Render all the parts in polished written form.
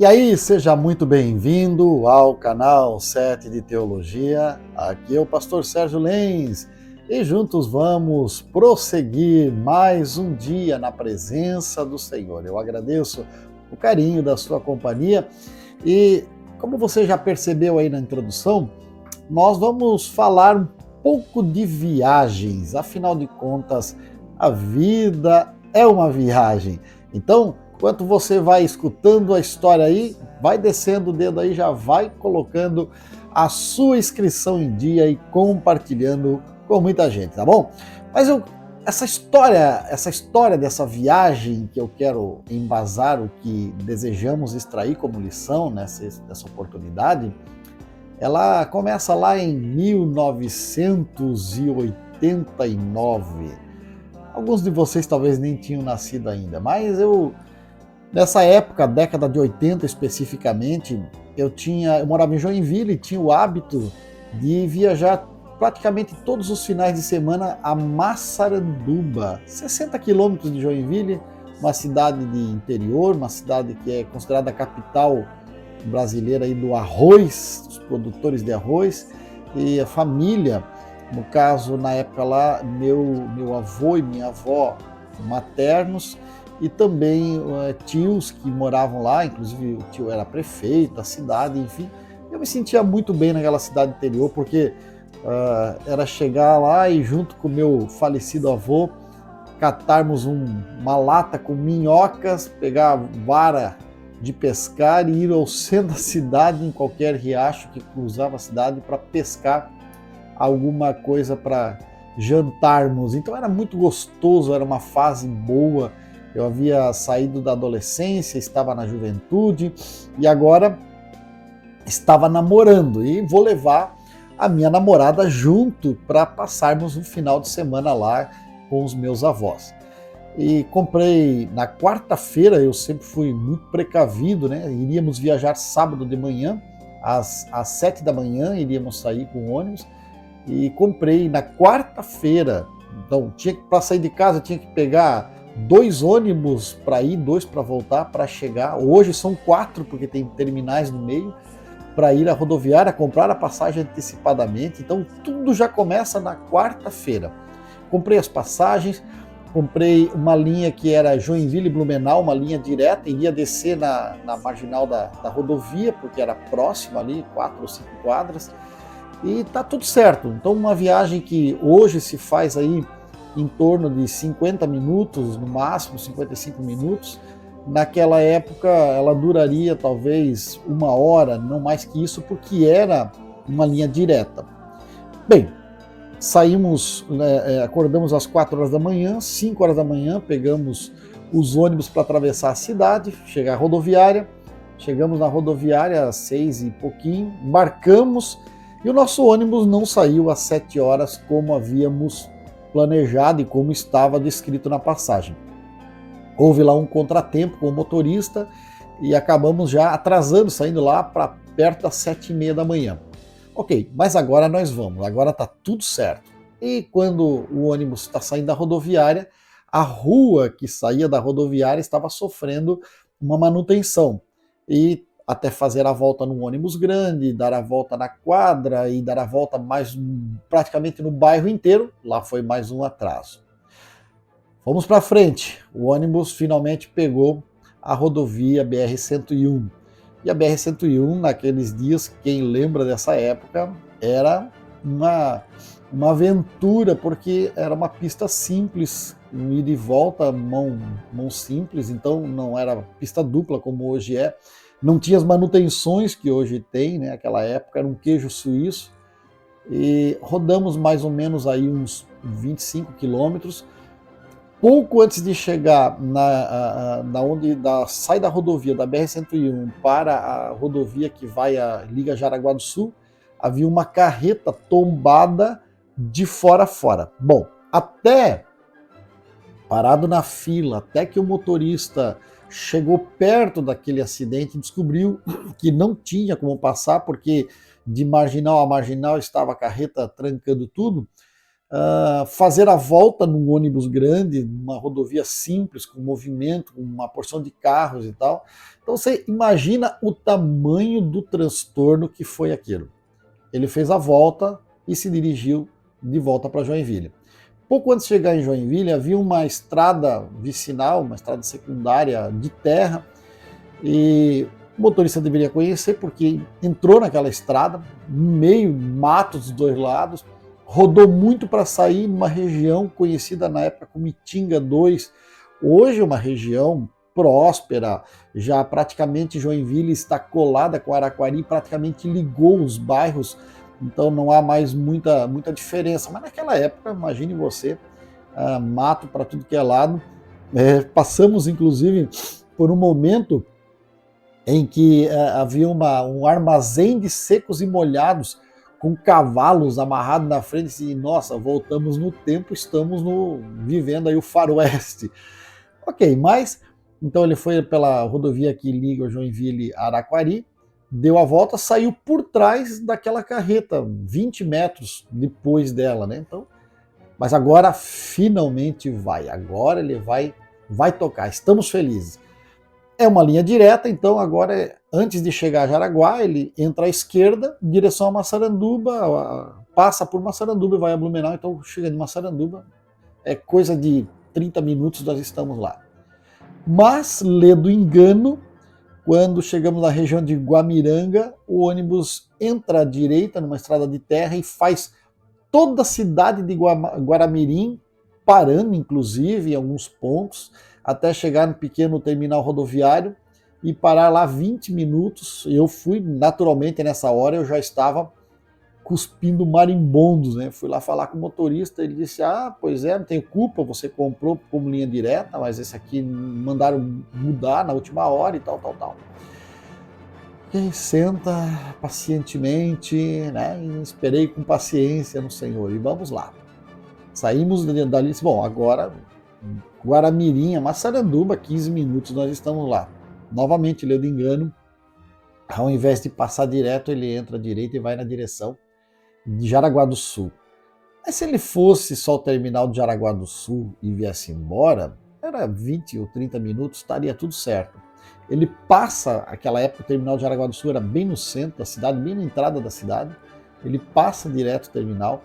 E aí, seja muito bem-vindo ao canal 7 de Teologia. Aqui é o pastor Sérgio Lenz e juntos vamos prosseguir mais um dia na presença do Senhor. Eu agradeço o carinho da sua companhia e, como você já percebeu aí na introdução, nós vamos falar um pouco de viagens. Afinal de contas, a vida é uma viagem. Então, enquanto você vai escutando a história aí, vai descendo o dedo aí, já vai colocando a sua inscrição em dia e compartilhando com muita gente, tá bom? Mas essa história dessa viagem que eu quero embasar, o que desejamos extrair como lição nessa oportunidade, ela começa lá em 1989. Alguns de vocês talvez nem tinham nascido ainda, mas nessa época, década de 80 especificamente, eu morava em Joinville e tinha o hábito de viajar praticamente todos os finais de semana a Massaranduba, 60 quilômetros de Joinville, uma cidade de interior, uma cidade que é considerada a capital brasileira aí do arroz, dos produtores de arroz, e a família, no caso, na época lá, meu avô e minha avó maternos, e também tios que moravam lá, inclusive o tio era prefeito da cidade, enfim. Eu me sentia muito bem naquela cidade interior, porque era chegar lá e junto com meu falecido avô, catarmos uma lata com minhocas, pegar vara de pescar e ir ao centro da cidade, em qualquer riacho que cruzava a cidade, para pescar alguma coisa para jantarmos. Então era muito gostoso, era uma fase boa. Eu havia saído da adolescência, estava na juventude e agora estava namorando e vou levar a minha namorada junto para passarmos um final de semana lá com os meus avós. E comprei na quarta-feira, eu sempre fui muito precavido, né? Iríamos viajar sábado de manhã, às 7 da manhã, iríamos sair com o ônibus, e comprei na quarta-feira. Então, para sair de casa, eu tinha que pegar 2 ônibus para ir, 2 para voltar, para chegar. Hoje são 4, porque tem terminais no meio, para ir à rodoviária, comprar a passagem antecipadamente. Então, tudo já começa na quarta-feira. Comprei as passagens, comprei uma linha que era Joinville-Blumenau, uma linha direta, iria descer na marginal da rodovia, porque era próximo ali, 4 ou 5 quadras, e tá tudo certo. Então uma viagem que hoje se faz aí em torno de 50 minutos, no máximo 55 minutos, naquela época ela duraria talvez 1 hora, não mais que isso, porque era uma linha direta. Bem, saímos, acordamos às 4 horas da manhã, 5 horas da manhã, pegamos os ônibus para atravessar a cidade, chegar à rodoviária, chegamos na rodoviária às 6 e pouquinho, embarcamos e o nosso ônibus não saiu às 7 horas como havíamos planejado e como estava descrito na passagem. Houve lá um contratempo com o motorista e acabamos já atrasando, saindo lá para perto das 7h30 da manhã. Ok, mas agora nós vamos, agora está tudo certo. E quando o ônibus está saindo da rodoviária, a rua que saía da rodoviária estava sofrendo uma manutenção. E até fazer a volta num ônibus grande, dar a volta na quadra e dar a volta praticamente no bairro inteiro, lá foi mais um atraso. Fomos para frente, o ônibus finalmente pegou a rodovia BR-101. E a BR-101, naqueles dias, quem lembra dessa época, era uma aventura, porque era uma pista simples, um ida e volta, mão simples, então não era pista dupla como hoje é. Não tinha as manutenções que hoje tem, né? Naquela época era um queijo suíço. E rodamos mais ou menos aí uns 25 quilômetros. Pouco antes de chegar sai da rodovia da BR-101 para a rodovia que liga Jaraguá do Sul, havia uma carreta tombada de fora a fora. Bom, até parado na fila, até que o motorista chegou perto daquele acidente e descobriu que não tinha como passar, porque de marginal a marginal estava a carreta trancando tudo. fazer a volta num ônibus grande, numa rodovia simples, com movimento, com uma porção de carros e tal. Então você imagina o tamanho do transtorno que foi aquilo. Ele fez a volta e se dirigiu de volta para Joinville. Pouco antes de chegar em Joinville, havia uma estrada vicinal, uma estrada secundária de terra, e o motorista deveria conhecer, porque entrou naquela estrada, no meio, mato dos dois lados, rodou muito para sair numa região conhecida na época como Itinga 2, hoje é uma região próspera, já praticamente Joinville está colada com Araquari, praticamente ligou os bairros, então não há mais muita diferença, mas naquela época, imagine você, mato para tudo que é lado, passamos inclusive por um momento em que havia um armazém de secos e molhados, com cavalos amarrados na frente, e nossa, voltamos no tempo, estamos vivendo aí o faroeste. Ok, mas então ele foi pela rodovia que liga Joinville a Araquari, deu a volta, saiu por trás daquela carreta, 20 metros depois dela, né? Então, mas agora finalmente agora ele vai tocar, estamos felizes. É uma linha direta, então agora, antes de chegar a Jaraguá, ele entra à esquerda, em direção a Massaranduba, passa por Massaranduba e vai a Blumenau, então chega de Massaranduba, é coisa de 30 minutos nós estamos lá. Mas, lê do engano, quando chegamos na região de Guamiranga, o ônibus entra à direita, numa estrada de terra, e faz toda a cidade de Guaramirim, parando inclusive em alguns pontos, até chegar no pequeno terminal rodoviário e parar lá 20 minutos. Eu fui, naturalmente, nessa hora eu já estava cuspindo marimbondos, né? Fui lá falar com o motorista, ele disse, pois é, não tenho culpa, você comprou como linha direta, mas esse aqui mandaram mudar na última hora e tal. E senta pacientemente, né? E esperei com paciência no Senhor, e vamos lá. Saímos dali e disse, bom, agora Guaramirim, Massaranduba, 15 minutos nós estamos lá. Novamente, leu de engano, ao invés de passar direto, ele entra à direita e vai na direção de Jaraguá do Sul. Mas se ele fosse só o terminal de Jaraguá do Sul e viesse embora, era 20 ou 30 minutos, estaria tudo certo. Ele passa, aquela época o terminal de Jaraguá do Sul era bem no centro da cidade, bem na entrada da cidade, ele passa direto o terminal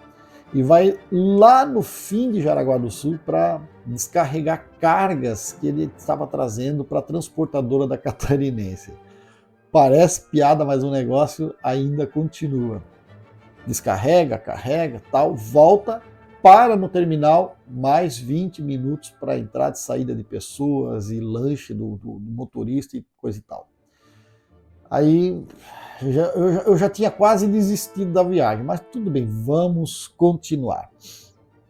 e vai lá no fim de Jaraguá do Sul para descarregar cargas que ele estava trazendo para a transportadora da Catarinense. Parece piada, mas o negócio ainda continua. Descarrega, carrega, tal, volta, para no terminal, mais 20 minutos para entrada e saída de pessoas e lanche do motorista e coisa e tal. Aí eu já tinha quase desistido da viagem, mas tudo bem, vamos continuar.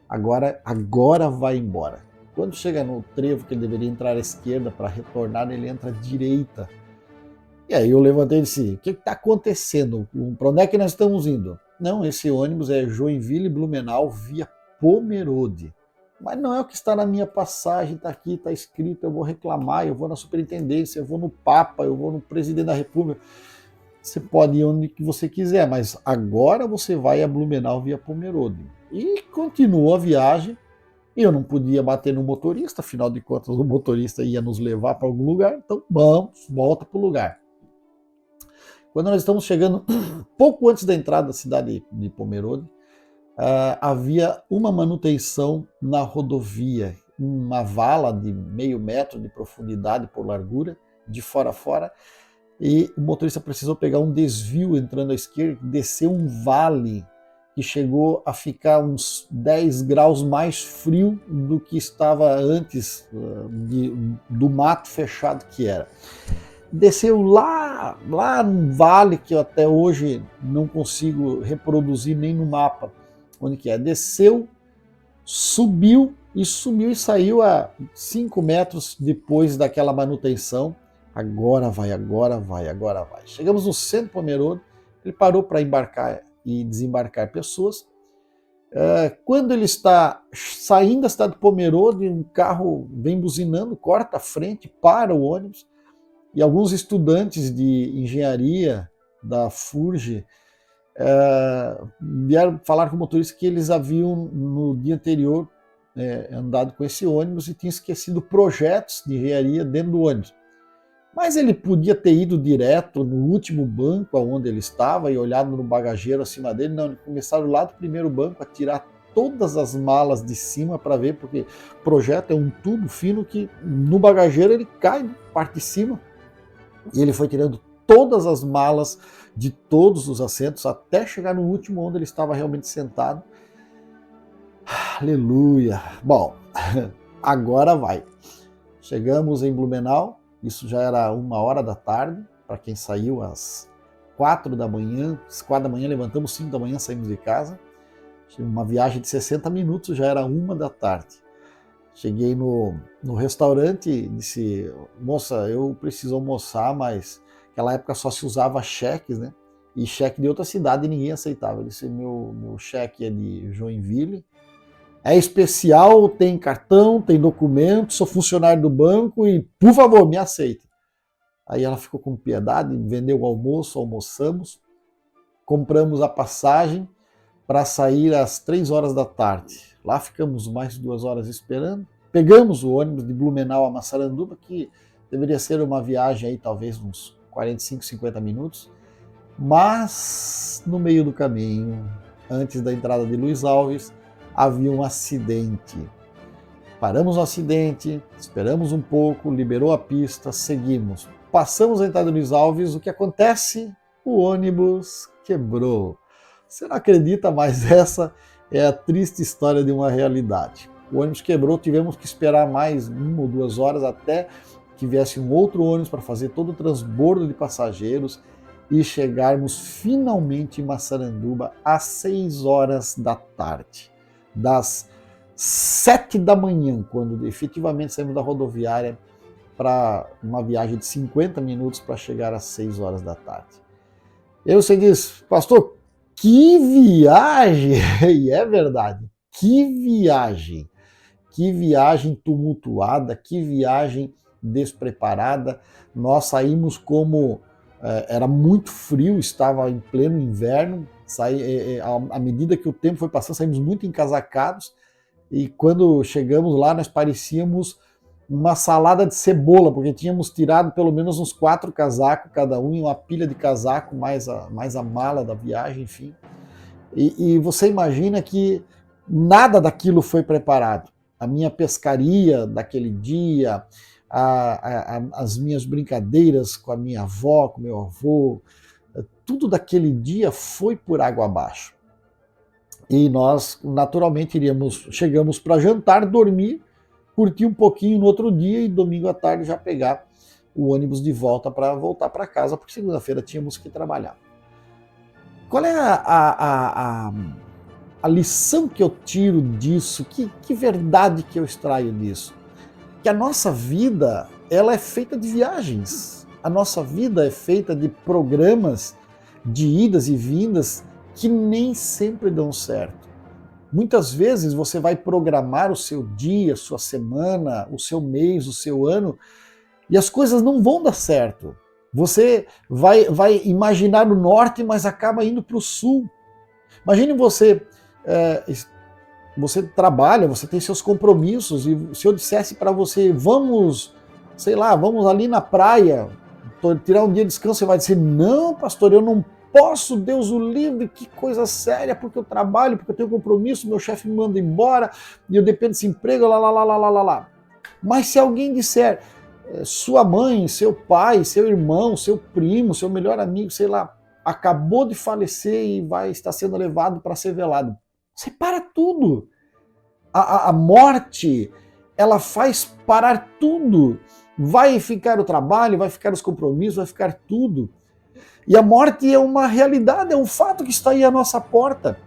Agora vai embora. Quando chega no trevo que ele deveria entrar à esquerda para retornar, ele entra à direita. E aí eu levantei e disse, o que está acontecendo? Para onde é que nós estamos indo? Não, esse ônibus é Joinville Blumenau via Pomerode. Mas não é o que está na minha passagem, está aqui, está escrito, eu vou reclamar, eu vou na superintendência, eu vou no Papa, eu vou no presidente da República. Você pode ir onde que você quiser, mas agora você vai a Blumenau via Pomerode. E continuou a viagem, e eu não podia bater no motorista, afinal de contas o motorista ia nos levar para algum lugar, então vamos, volta para o lugar. Quando nós estamos chegando, pouco antes da entrada da cidade de Pomerode, havia uma manutenção na rodovia, uma vala de meio metro de profundidade por largura, de fora a fora, e o motorista precisou pegar um desvio entrando à esquerda, descer um vale que chegou a ficar uns 10 graus mais frio do que estava antes do mato fechado que era. Desceu lá num vale que eu até hoje não consigo reproduzir nem no mapa onde que é. Desceu, subiu e sumiu e saiu a 5 metros depois daquela manutenção. Agora vai. Chegamos no centro de Pomerode, ele parou para embarcar e desembarcar pessoas. Quando ele está saindo da cidade de Pomerode, um carro vem buzinando, corta a frente, para o ônibus, e alguns estudantes de engenharia da FURG vieram falar com o motorista que eles haviam no dia anterior andado com esse ônibus e tinham esquecido projetos de engenharia dentro do ônibus. Mas ele podia ter ido direto no último banco onde ele estava e olhado no bagageiro acima dele. Não, eles começaram lá do primeiro banco a tirar todas as malas de cima para ver, porque o projeto é um tubo fino que no bagageiro ele cai na parte de cima. E ele foi tirando todas as malas de todos os assentos até chegar no último onde ele estava realmente sentado. Aleluia! Bom, agora vai. Chegamos em Blumenau, isso já era 1h da tarde, para quem saiu às 4 da manhã, às 4 da manhã levantamos, 5 da manhã saímos de casa, uma viagem de 60 minutos, já era 1 da tarde. Cheguei no restaurante e disse, moça, eu preciso almoçar, mas naquela época só se usava cheques, né? E cheque de outra cidade ninguém aceitava. Ele disse, meu cheque é de Joinville, é especial, tem cartão, tem documento, sou funcionário do banco e, por favor, me aceite. Aí ela ficou com piedade, vendeu o almoço, almoçamos, compramos a passagem para sair às 3 horas da tarde. Lá ficamos mais 2 horas esperando. Pegamos o ônibus de Blumenau a Massaranduba, que deveria ser uma viagem aí talvez uns 45, 50 minutos. Mas no meio do caminho, antes da entrada de Luiz Alves, havia um acidente. Paramos no acidente, esperamos um pouco, liberou a pista, seguimos. Passamos a entrada de Luiz Alves, o que acontece? O ônibus quebrou. Você não acredita, mas essa é a triste história de uma realidade. O ônibus quebrou, tivemos que esperar mais 1 ou 2 horas até que viesse um outro ônibus para fazer todo o transbordo de passageiros e chegarmos finalmente em Massaranduba às 6 horas da tarde. Das 7 da manhã, quando efetivamente saímos da rodoviária para uma viagem de 50 minutos para chegar às 6 horas da tarde. E aí você diz, pastor, que viagem! E é verdade, que viagem tumultuada, que viagem despreparada. Nós saímos como era muito frio, estava em pleno inverno. À medida que o tempo foi passando, saímos muito encasacados e quando chegamos lá nós parecíamos uma salada de cebola, porque tínhamos tirado pelo menos uns 4 casacos cada um e uma pilha de casaco, mais a mala da viagem, enfim. E você imagina que nada daquilo foi preparado. A minha pescaria daquele dia, as minhas brincadeiras com a minha avó, com meu avô, tudo daquele dia foi por água abaixo. E nós, naturalmente, chegamos para jantar, dormir, curtir um pouquinho no outro dia e domingo à tarde já pegar o ônibus de volta para voltar para casa, porque segunda-feira tínhamos que trabalhar. Qual é a lição que eu tiro disso? Que verdade que eu extraio disso? Que a nossa vida, ela é feita de viagens. A nossa vida é feita de programas de idas e vindas que nem sempre dão certo. Muitas vezes você vai programar o seu dia, sua semana, o seu mês, o seu ano, e as coisas não vão dar certo. Você vai imaginar o norte, mas acaba indo para o sul. Imagine você trabalha, você tem seus compromissos, e se eu dissesse para você, vamos ali na praia, tirar um dia de descanso, você vai dizer, não, pastor, eu não posso, Deus o livre, que coisa séria, porque eu trabalho, porque eu tenho compromisso, meu chefe me manda embora, e eu dependo desse emprego, lá. Mas se alguém disser, sua mãe, seu pai, seu irmão, seu primo, seu melhor amigo, sei lá, acabou de falecer e vai estar sendo levado para ser velado, você para tudo. A morte, ela faz parar tudo. Vai ficar o trabalho, vai ficar os compromissos, vai ficar tudo. E a morte é uma realidade, é um fato que está aí à nossa porta.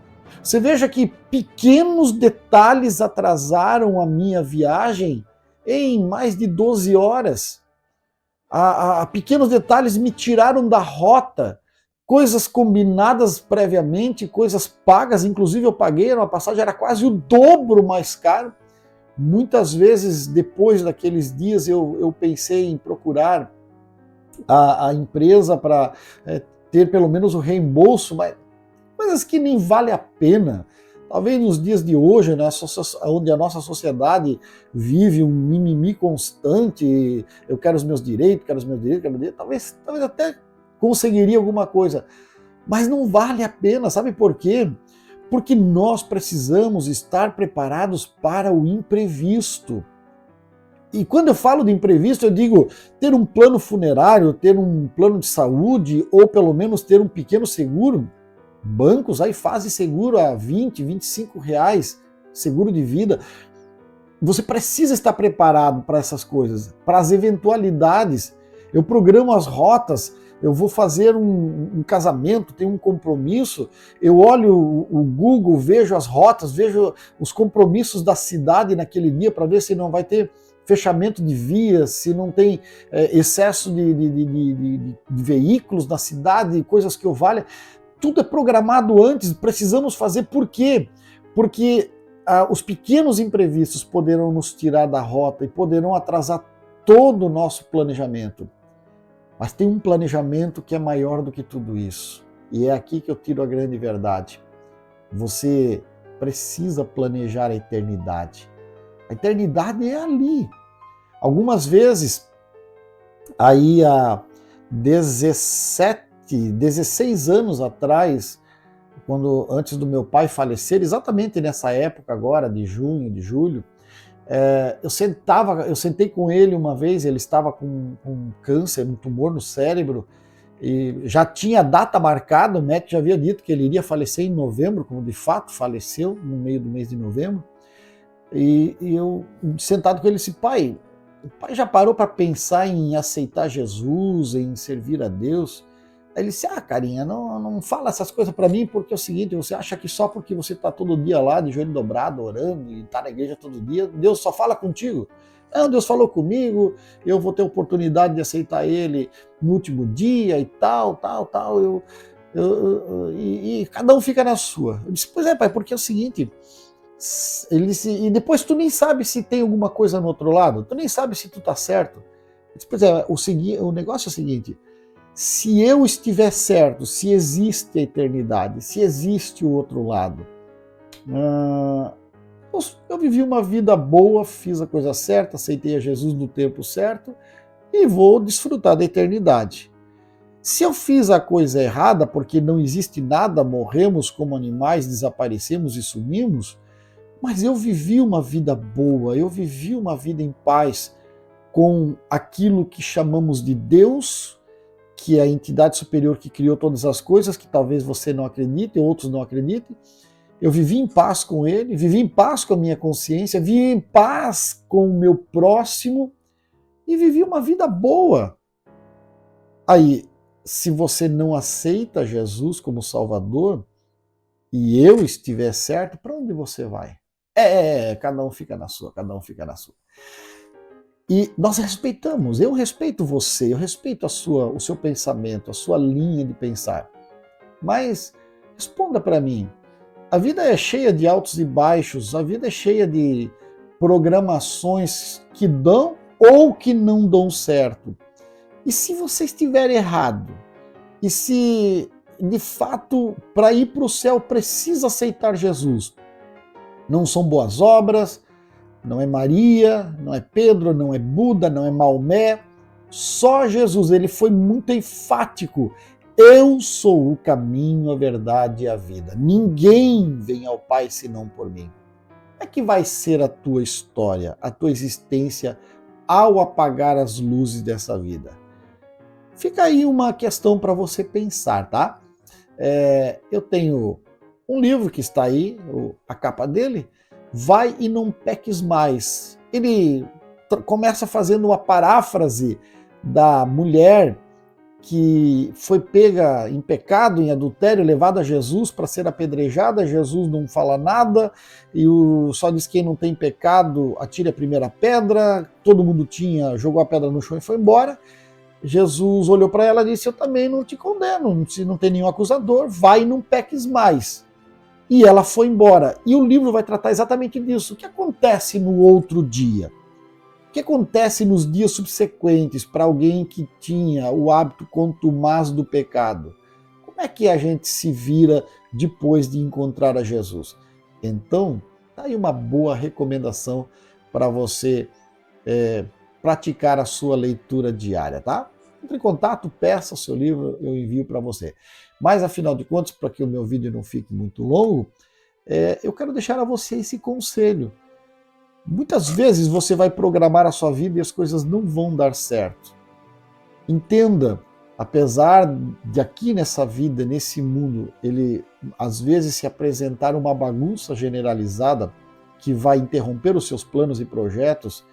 Você veja que pequenos detalhes atrasaram a minha viagem em mais de 12 horas. Pequenos detalhes me tiraram da rota. Coisas combinadas previamente, coisas pagas, inclusive eu paguei, uma passagem era quase o dobro mais caro. Muitas vezes, depois daqueles dias, eu pensei em procurar a empresa para ter pelo menos o reembolso, mas coisas que nem vale a pena. Talvez nos dias de hoje, né, onde a nossa sociedade vive um mimimi constante, eu quero os meus direitos, quero os meus direitos, quero os meus direitos, talvez até conseguiria alguma coisa, mas não vale a pena, sabe por quê? Porque nós precisamos estar preparados para o imprevisto. E quando eu falo de imprevisto, eu digo ter um plano funerário, ter um plano de saúde, ou pelo menos ter um pequeno seguro. Bancos aí fazem seguro a 20, 25 reais, seguro de vida. Você precisa estar preparado para essas coisas, para as eventualidades. Eu programo as rotas, eu vou fazer um casamento, tenho um compromisso, eu olho o Google, vejo as rotas, vejo os compromissos da cidade naquele dia para ver se não vai ter fechamento de vias, se não tem excesso de veículos na cidade, coisas que eu valha. Tudo é programado antes, precisamos fazer. Por quê? Porque os pequenos imprevistos poderão nos tirar da rota e poderão atrasar todo o nosso planejamento. Mas tem um planejamento que é maior do que tudo isso. E é aqui que eu tiro a grande verdade. Você precisa planejar a eternidade. A eternidade é ali. Algumas vezes, aí há 16 anos atrás, antes do meu pai falecer, exatamente nessa época agora, de junho, de julho, eu sentei com ele uma vez, ele estava com câncer, um tumor no cérebro, e já tinha data marcada, o médico já havia dito que ele iria falecer em novembro, como de fato faleceu, no meio do mês de novembro, e eu, sentado com ele, disse: pai, o pai já parou para pensar em aceitar Jesus, em servir a Deus? Aí ele disse: carinha, não fala essas coisas para mim, porque é o seguinte, você acha que só porque você está todo dia lá, de joelho dobrado, orando, e está na igreja todo dia, Deus só fala contigo? Não, Deus falou comigo, eu vou ter oportunidade de aceitar Ele no último dia e tal, e cada um fica na sua. Eu disse: pois é, pai, porque é o seguinte, ele disse, e depois tu nem sabe se tem alguma coisa no outro lado, tu nem sabe se tu está certo. Eu disse: pois é, o negócio é o seguinte, se eu estiver certo, se existe a eternidade, se existe o outro lado, eu vivi uma vida boa, fiz a coisa certa, aceitei a Jesus no tempo certo e vou desfrutar da eternidade. Se eu fiz a coisa errada, porque não existe nada, morremos como animais, desaparecemos e sumimos, mas eu vivi uma vida boa, eu vivi uma vida em paz com aquilo que chamamos de Deus, que é a entidade superior que criou todas as coisas, que talvez você não acredite, outros não acreditem. Eu vivi em paz com ele, vivi em paz com a minha consciência, vivi em paz com o meu próximo e vivi uma vida boa. Aí, se você não aceita Jesus como Salvador e eu estiver certo, para onde você vai? Cada um fica na sua, cada um fica na sua. E nós respeitamos, eu respeito você, eu respeito o seu pensamento, a sua linha de pensar. Mas responda para mim, a vida é cheia de altos e baixos, a vida é cheia de programações que dão ou que não dão certo. E se você estiver errado? E se de fato para ir para o céu precisa aceitar Jesus? Não são boas obras, não é Maria, não é Pedro, não é Buda, não é Maomé, só Jesus. Ele foi muito enfático. Eu sou o caminho, a verdade e a vida. Ninguém vem ao Pai senão por mim. Como é que vai ser a tua história, a tua existência ao apagar as luzes dessa vida? Fica aí uma questão para você pensar, tá? Eu tenho um livro que está aí, a capa dele, Vai e Não Peques Mais. Ele começa fazendo uma paráfrase da mulher que foi pega em pecado, em adultério, levada a Jesus para ser apedrejada. Jesus não fala nada e só diz: quem não tem pecado atire a primeira pedra. Todo mundo jogou a pedra no chão e foi embora. Jesus olhou para ela e disse: eu também não te condeno, se não tem nenhum acusador, vai e não peques mais. E ela foi embora. E o livro vai tratar exatamente disso. O que acontece no outro dia? O que acontece nos dias subsequentes para alguém que tinha o hábito contumaz do pecado? Como como é que a gente se vira depois de encontrar a Jesus? Então, tá aí uma boa recomendação para você praticar a sua leitura diária, tá? Entre em contato, peça o seu livro, eu envio para você. Mas, afinal de contas, para que o meu vídeo não fique muito longo, eu quero deixar a você esse conselho. Muitas vezes você vai programar a sua vida e as coisas não vão dar certo. Entenda, apesar de aqui nessa vida, nesse mundo, ele às vezes se apresentar uma bagunça generalizada que vai interromper os seus planos e projetos,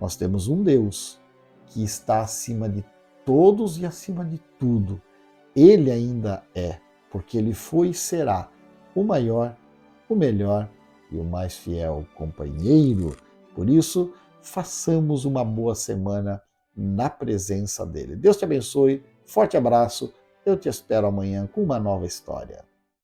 nós temos um Deus que está acima de todos e acima de tudo. Ele ainda é, porque ele foi e será o maior, o melhor e o mais fiel companheiro. Por isso, façamos uma boa semana na presença dele. Deus te abençoe, forte abraço, eu te espero amanhã com uma nova história.